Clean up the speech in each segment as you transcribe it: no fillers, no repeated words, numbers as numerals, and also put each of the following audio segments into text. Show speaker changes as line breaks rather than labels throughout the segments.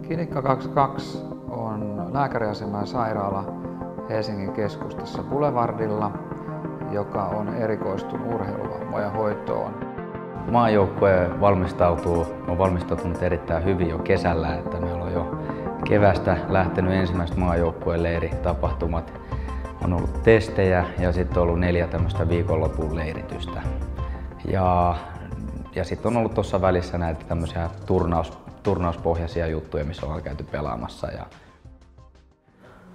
Klinikka 22 on lääkäriasema ja sairaala Helsingin keskustassa Boulevardilla, joka on erikoistunut urheiluvammojen hoitoon.
Maajoukkue on valmistautunut erittäin hyvin jo kesällä, että meillä on jo kevästä lähtenyt ensimmäiset maajoukkueen leiritapahtumat. On ollut testejä ja sitten on ollut 4 tämmöistä viikonlopun leiritystä. Ja sitten on ollut tuossa välissä näitä tämmöisiä turnauspohjaisia juttuja, missä ollaan käyty pelaamassa.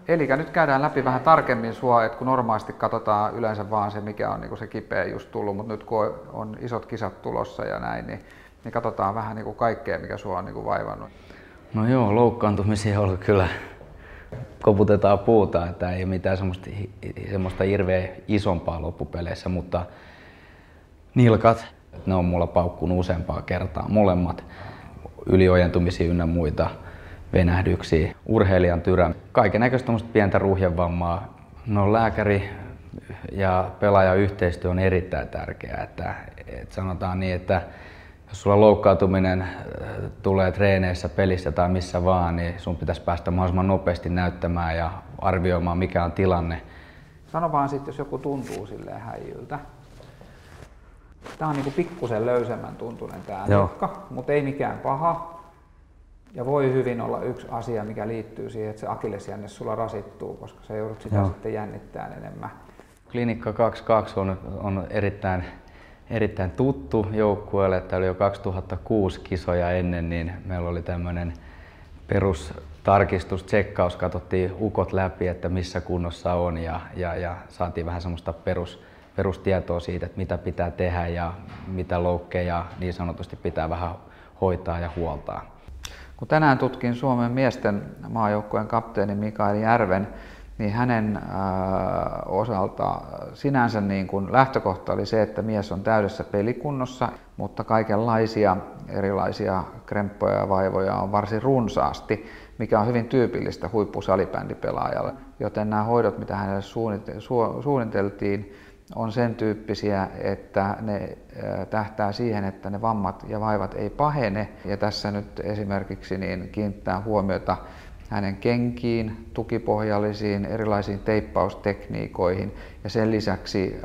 Eli nyt käydään läpi vähän tarkemmin sua, että kun normaalisti katsotaan yleensä vaan se, mikä on niin se kipeä just tullut, mutta nyt kun on isot kisat tulossa ja näin, niin katsotaan vähän niin kaikkea, mikä sua on niin vaivannut.
No joo, loukkaantumisia on ollut kyllä. Koputetaan puuta, että ei mitään semmoista hirveän isompaa loppupeleissä, mutta nilkat, ne on mulla paukkunut useampaa kertaa, molemmat, yliojentumisia ynnä muita venähdyksiä, urheilijan tyrä, kaikennäköistä pientä ruhjevammaa. No, lääkäri ja pelaajan yhteistyö on erittäin tärkeää, että sanotaan niin, että jos sulla loukkaantuminen tulee treeneissä, pelissä tai missä vaan, niin sun pitäisi päästä mahdollisimman nopeasti näyttämään ja arvioimaan, mikä on tilanne.
Sano vaan sitten, jos joku tuntuu silleen häijyltä. Tää on niinku pikkusen löysemmän tuntunen tää nilkka, mutta ei mikään paha. Ja voi hyvin olla yksi asia, mikä liittyy siihen, että se akillesjänne sulla rasittuu, koska sä joudut sitä sitten jännittämään enemmän.
Klinikka 22 on erittäin tuttu joukkueelle, että oli jo 2006 kisoja ennen, niin meillä oli tämmöinen perustarkistus, tsekkaus, katsottiin ukot läpi, että missä kunnossa on ja saatiin vähän semmoista perustietoa siitä, että mitä pitää tehdä ja mitä loukkeja niin sanotusti pitää vähän hoitaa ja huoltaa.
Kun tänään tutkin Suomen miesten maajoukkueen kapteeni Mikael Järven, niin hänen osalta sinänsä niin kun lähtökohta oli se, että mies on täydessä pelikunnossa, mutta kaikenlaisia erilaisia kremppoja ja vaivoja on varsin runsaasti, mikä on hyvin tyypillistä huippusalibändipelaajalle. Joten nämä hoidot, mitä hänelle suunniteltiin, on sen tyyppisiä, että ne tähtää siihen, että ne vammat ja vaivat ei pahene. Ja tässä nyt esimerkiksi niin kiinnittää huomiota hänen kenkiin, tukipohjallisiin, erilaisiin teippaustekniikoihin ja sen lisäksi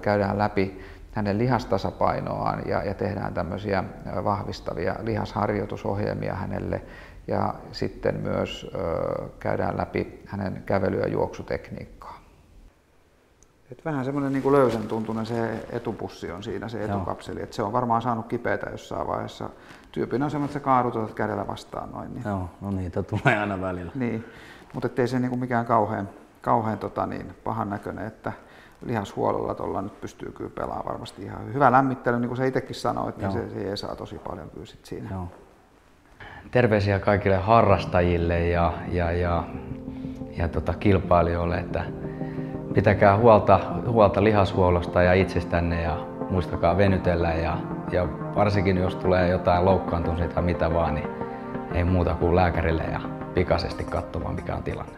käydään läpi hänen lihastasapainoaan ja tehdään tämmöisiä vahvistavia lihasharjoitusohjelmia hänelle ja sitten myös käydään läpi hänen kävely- ja juoksutekniikkaa. Et vähän semmoinen niin löysän tuntunen se etupussi on siinä, se etukapseli. Et se on varmaan saanut kipeätä jossain vaiheessa. Tyypin on semmoinen, että sä kaadutat kädellä vastaan noin. Niin.
Joo, no niitä tulee aina välillä.
Niin, mutta ettei se niin mikään kauhean pahan näköinen, että lihashuollolla tuolla nyt pystyy kyllä pelaamaan varmasti ihan hyvä lämmittely, niin kuin sä itsekin sanoit, niin se jeesaa tosi paljon kyllä sit siinä.
Joo. Terveisiä kaikille harrastajille ja kilpailijoille, että pitäkää huolta lihashuollosta ja itsestänne ja muistakaa venytellä ja varsinkin jos tulee jotain loukkaantumista tai mitä vaan, niin ei muuta kuin lääkärille ja pikaisesti katsomaan mikä on tilanne.